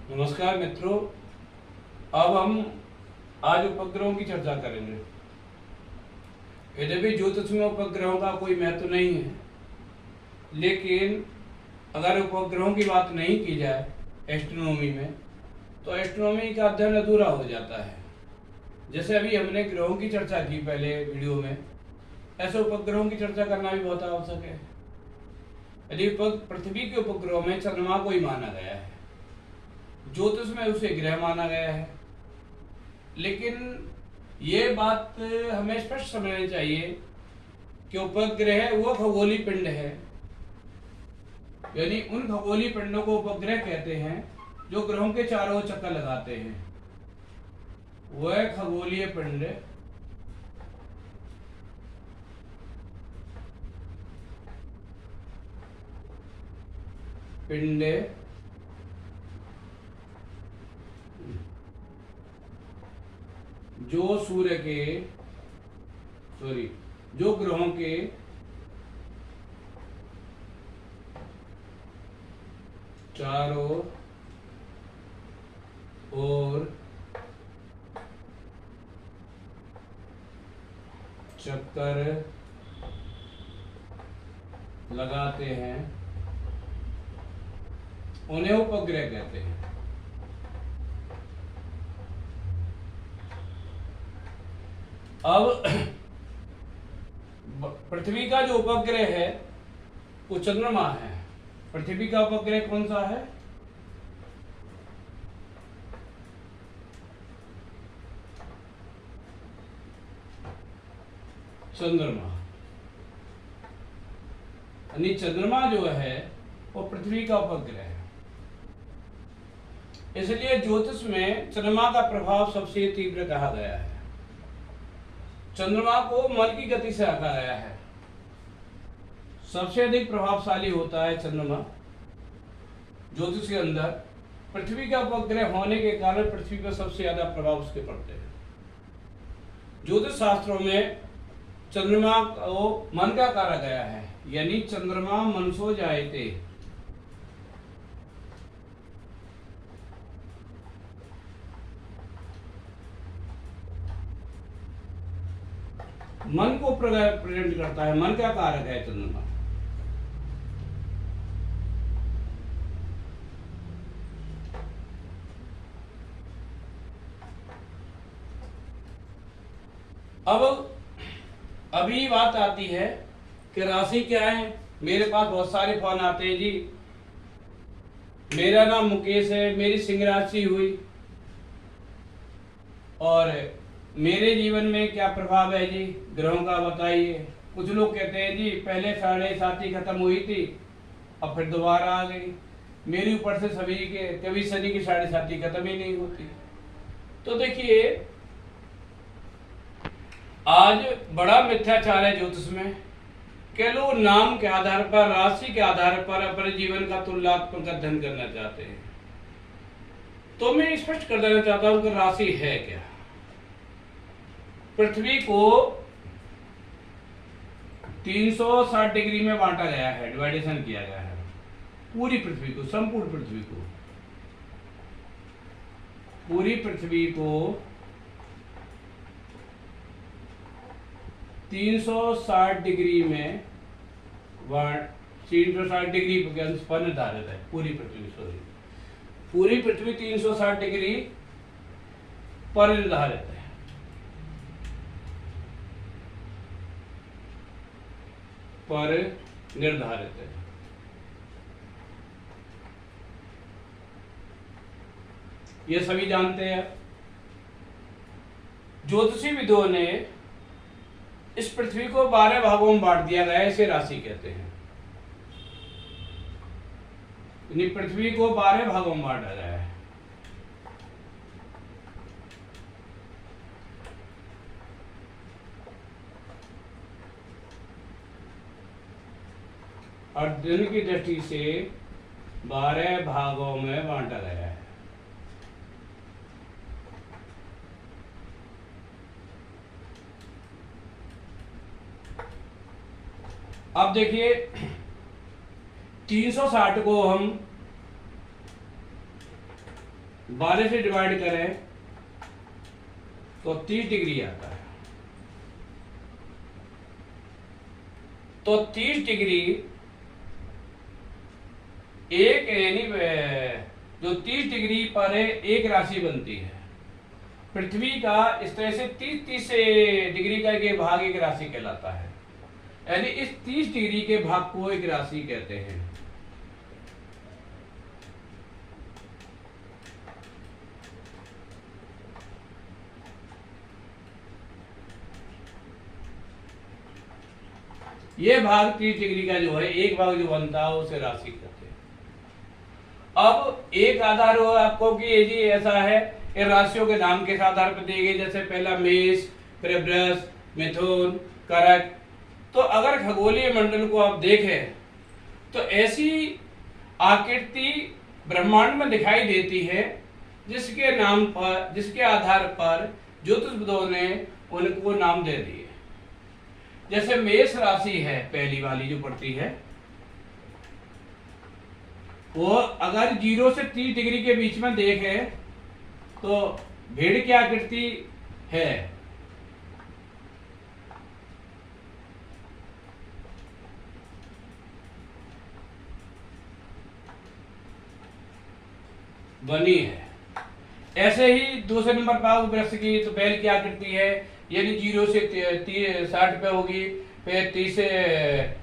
नमस्कार मित्रों। अब हम आज उपग्रहों की चर्चा करेंगे। यद्यपि ज्योतिष में उपग्रहों का कोई महत्व नहीं है, लेकिन अगर उपग्रहों की बात नहीं की जाए एस्ट्रोनॉमी में, तो एस्ट्रोनॉमी का अध्ययन अधूरा हो जाता है। जैसे अभी हमने ग्रहों की चर्चा की पहले वीडियो में, ऐसे उपग्रहों की चर्चा करना भी बहुत आवश्यक है। यदि पृथ्वी के उपग्रहों में चंद्रमा को ही माना गया है, ज्योतिष में उसे ग्रह माना गया है, लेकिन ये बात हमें स्पष्ट समझनी चाहिए कि उपग्रह वो खगोलीय पिंड है, यानी उन खगोलीय पिंडों को उपग्रह कहते हैं जो ग्रहों के चारों ओर चक्कर लगाते हैं। वह खगोलीय पिंड जो सूर्य के जो ग्रहों के चारों ओर चक्कर लगाते हैं, उन्हें उपग्रह कहते हैं। अब पृथ्वी का जो उपग्रह है वो चंद्रमा है। पृथ्वी का उपग्रह कौन सा है? चंद्रमा। यानी चंद्रमा जो है वो पृथ्वी का उपग्रह है। इसलिए ज्योतिष में चंद्रमा का प्रभाव सबसे तीव्र कहा गया है। चंद्रमा को मन की गति से आंका गया है। सबसे अधिक प्रभावशाली होता है चंद्रमा ज्योतिष के अंदर। पृथ्वी का उपग्रह होने के कारण पृथ्वी पर सबसे ज्यादा प्रभाव उसके पड़ते हैं। ज्योतिष शास्त्रों में चंद्रमा को मन का कहा गया है, यानी चंद्रमा मनसो जायते। मन को प्रेजेंट करता है, मन का कारक है चंद्रमा। अब अभी बात आती है कि राशि क्या है। मेरे पास बहुत सारे फोन आते हैं जी, मेरा नाम मुकेश है, मेरी सिंह राशि हुई और मेरे जीवन में क्या प्रभाव है जी, ग्रहों का बताइए। कुछ लोग कहते हैं जी पहले 7.5 खत्म हुई थी, अब फिर दोबारा आ गई। मेरी ऊपर से सभी के कभी शनि की 7.5 खत्म ही नहीं होती। तो देखिए, आज बड़ा मिथ्याचार है ज्योतिष में कि लोग नाम के आधार पर, राशि के आधार पर अपने जीवन का तुलनात्मक अध्ययन करना चाहते हैं। तो मैं स्पष्ट कर देना चाहता हूं कि राशि है क्या। पृथ्वी को 360 डिग्री में बांटा गया है, डिवाइडेशन किया गया है। पूरी पृथ्वी को, संपूर्ण पृथ्वी को, पूरी पृथ्वी को 360 डिग्री में 360 डिग्री पर निर्धारित है। पूरी पृथ्वी 360 डिग्री पर निर्धारित है। ये सभी जानते हैं। ज्योतिषी विदों ने इस पृथ्वी को 12 भागों में बांट दिया गया है, इसे राशि कहते हैं। यानी पृथ्वी को 12 भागों में बांटा गया है। और दिन की दृष्टि से 12 भागों में बांटा गया है। अब देखिए 360 को हम 12 से डिवाइड करें तो 30 डिग्री आता है। तो 30 डिग्री एक यानी जो 30 डिग्री पर एक राशि बनती है। पृथ्वी का इस तरह से 30 डिग्री का एक भाग एक राशि कहलाता है, यानी इस 30 डिग्री के भाग को एक राशि कहते हैं। ये भाग 30 डिग्री का जो है एक भाग जो बनता है उसे राशि कहते हैं। अब एक आधार हो आपको कि ये जी ऐसा है, इन राशियों के नाम के आधार पर दिए गए, जैसे पहला मेष, फिर वृष, मिथुन, कर्क। तो अगर खगोलीय मंडल को आप देखें तो ऐसी आकृति ब्रह्मांड में दिखाई देती है जिसके नाम पर, जिसके आधार पर ज्योतिषविदों ने उनको नाम दे दिए। जैसे मेष राशि है पहली वाली जो पड़ती है, वो अगर 0 से 30 डिग्री के बीच में देखें तो भेड़ की आकृति है। बनी है। ऐसे ही दूसरे नंबर पर वृक्ष की तो बैल की आकृति है, यानी 0 से 60 पे होगी, फिर 30 से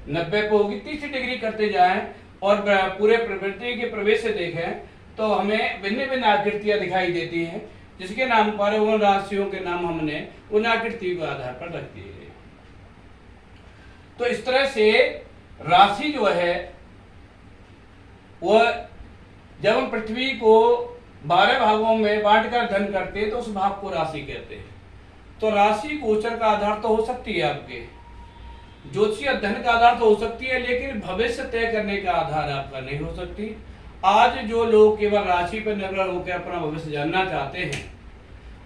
90 पे होगी। 30 डिग्री करते जाएं और पूरे प्रकृति के प्रवेश से देखें तो हमें भिन्न भिन्न आकृतियां दिखाई देती हैं, जिसके नाम पर उन राशियों के नाम हमने उन आकृति के आधार पर रख दिए। तो इस तरह से राशि जो है वह जब हम पृथ्वी को 12 भागों में बांटकर धन करते हैं तो उस भाग को राशि कहते हैं। तो राशि गोचर का आधार तो हो सकती है, आपके ज्योतिषीय अध्ययन का आधार तो हो सकती है, लेकिन भविष्य तय करने का आधार आपका नहीं हो सकती। आज जो लोग केवल राशि पर निर्भर होकर अपना भविष्य जानना चाहते हैं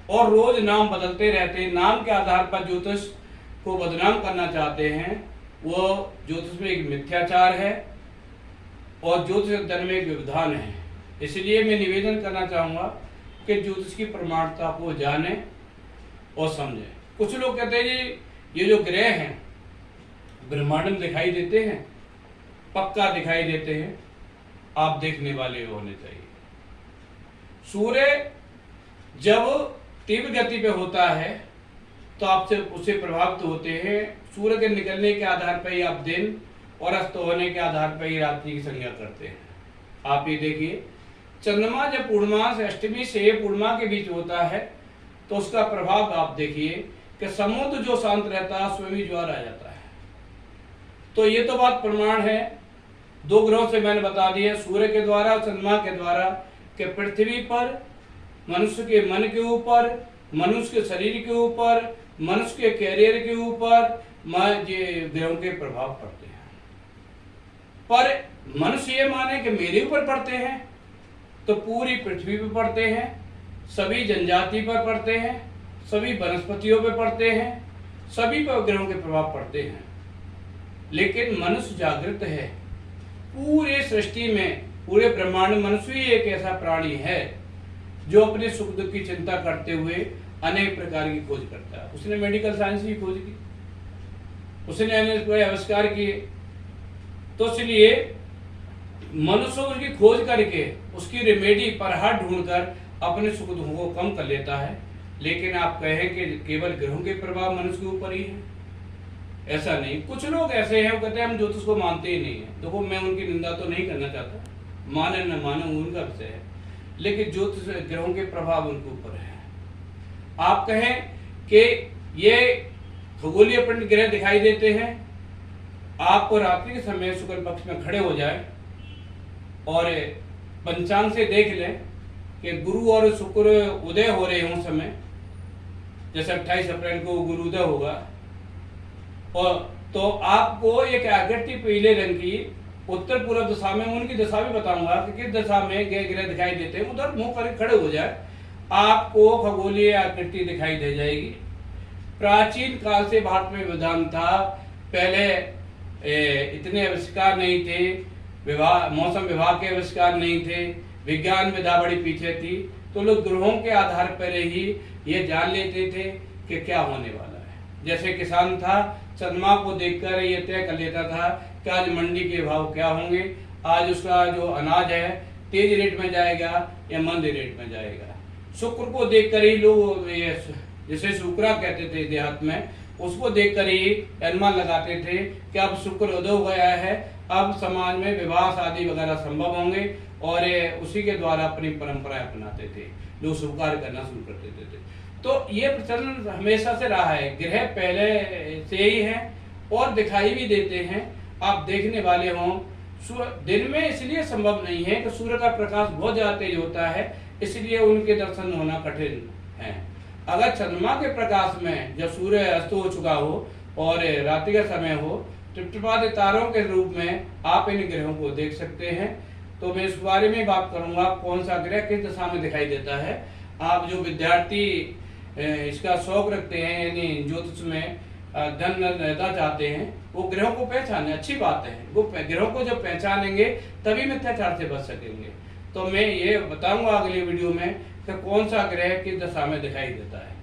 और रोज नाम बदलते रहते हैं, नाम के आधार पर ज्योतिष को बदनाम करना चाहते हैं, वो ज्योतिष में एक मिथ्याचार है और ज्योतिष अध्ययन में एक व्यवधान है। इसलिए मैं निवेदन करना चाहूंगा कि ज्योतिष की प्रमाणता को जानें और समझें। कुछ लोग कहते हैं जी ये जो ग्रह हैं ब्रह्मांड में दिखाई देते हैं, पक्का दिखाई देते हैं, आप देखने वाले होने चाहिए। सूर्य जब तीव्र गति पे होता है तो आपसे उससे प्रभावित होते हैं। सूर्य के निकलने के आधार पर ही आप दिन और अस्त होने के आधार पर ही रात्रि की संज्ञा करते हैं। आप ये देखिए, चंद्रमा जब पूर्णिमा से अष्टमी से पूर्णिमा के बीच होता है तो उसका प्रभाव आप देखिए कि समुद्र जो शांत रहता है उसमें भी ज्वार आ जाता है। तो ये तो बात प्रमाण है, दो ग्रहों से मैंने बता दिया, सूर्य के द्वारा और चंद्रमा के द्वारा, कि पृथ्वी पर मनुष्य के मन के ऊपर, मनुष्य के शरीर के ऊपर, मनुष्य के कैरियर के ऊपर ग्रहों के प्रभाव पड़ते हैं। पर मनुष्य ये माने कि मेरे ऊपर पड़ते हैं, तो पूरी पृथ्वी पर पड़ते हैं, सभी जनजाति पर पड़ते हैं, सभी वनस्पतियों पर पड़ते हैं, सभी पर ग्रहों के प्रभाव पड़ते हैं। लेकिन मनुष्य जागृत है। पूरे सृष्टि में, पूरे ब्रह्मांड में मनुष्य ही एक ऐसा प्राणी है जो अपने सुख दुख की चिंता करते हुए अनेक प्रकार की खोज करता है। उसने मेडिकल साइंस की खोज की, उसने अनेक आविष्कार किए। तो इसलिए मनुष्य उसकी खोज करके उसकी रेमेडी परहार ढूंढकर अपने सुख दुखों को कम कर लेता है। लेकिन आप कहें कि केवल ग्रहों के प्रभाव मनुष्य के ऊपर ही है, ऐसा नहीं। कुछ लोग ऐसे हैं वो कहते हैं हम ज्योतिष को मानते ही नहीं है। देखो, मैं उनकी निंदा तो नहीं करना चाहता, माने न माने उनका विषय है, लेकिन ज्योतिष ग्रहों के प्रभाव उनके ऊपर है। आप कहें कि ये खगोलीय पिंड ग्रह दिखाई देते हैं, आपको रात्रि के समय शुक्ल पक्ष में खड़े हो जाए और पंचांग से देख लें कि गुरु और शुक्र उदय हो रहे हों समय, जैसे 28 अप्रैल को गुरुदय होगा, और तो आपको एक आकृति पीले रंग की उत्तर पूर्व दिशा में, उनकी दिशा भी बताऊंगा कि किस दिशा में ग्रह दिखाई देते हैं, उधर मुंह कर खड़े हो जाए, आपको खगोलीय आकृति दिखाई दे जाएगी। प्राचीन काल से भारत में विधान था, पहले इतने आविष्कार नहीं थे, मौसम विभाग के आविष्कार नहीं थे, विज्ञान विधा बड़ी पीछे थी, तो लोग ग्रहों के आधार पर ही ये जान लेते थे कि क्या होने वाला है। जैसे किसान था, चंद्रमा को देखकर ये तय कर लेता था कि आज मंडी के भाव क्या होंगे, आज उसका जो अनाज है तेज रेट में जाएगा या मंद रेट में जाएगा। शुक्र को देखकर ही लोग जिसे शुक्रा कहते थे देहात में, उसको देखकर ही अनुमान लगाते थे कि अब शुक्र उदय हो गया है, अब समाज में विवाह शादी वगैरह संभव होंगे, और उसी के द्वारा अपनी परंपराएं अपनाते थे, लोग शुभ कार्य करना शुरू कर देते थे। तो ये प्रचलन हमेशा से रहा है, ग्रह पहले से ही है और दिखाई भी देते हैं। आप देखने वाले हों, दिन में इसलिए संभव नहीं है कि सूर्य का प्रकाश बहुत ज्यादा तेज होता है, इसलिए उनके दर्शन होना कठिन है। अगर चंद्रमा के प्रकाश में जब सूर्य अस्त हो चुका हो और रात्रि का समय हो, टिपटिपाते तारों के रूप में आप इन ग्रहों को देख सकते हैं। तो मैं इस बारे में बात करूंगा कौन सा ग्रह किस दिशा में दिखाई देता है। आप जो विद्यार्थी इसका शौक रखते हैं, यानी ज्योतिष में धन रहता चाहते हैं, वो ग्रहों को पहचाने, अच्छी बात है। वो ग्रहों को जब पहचानेंगे तभी मिथ्याचार से बच सकेंगे। तो मैं ये बताऊंगा अगले वीडियो में कि कौन सा ग्रह किस दिशा में दिखाई देता है।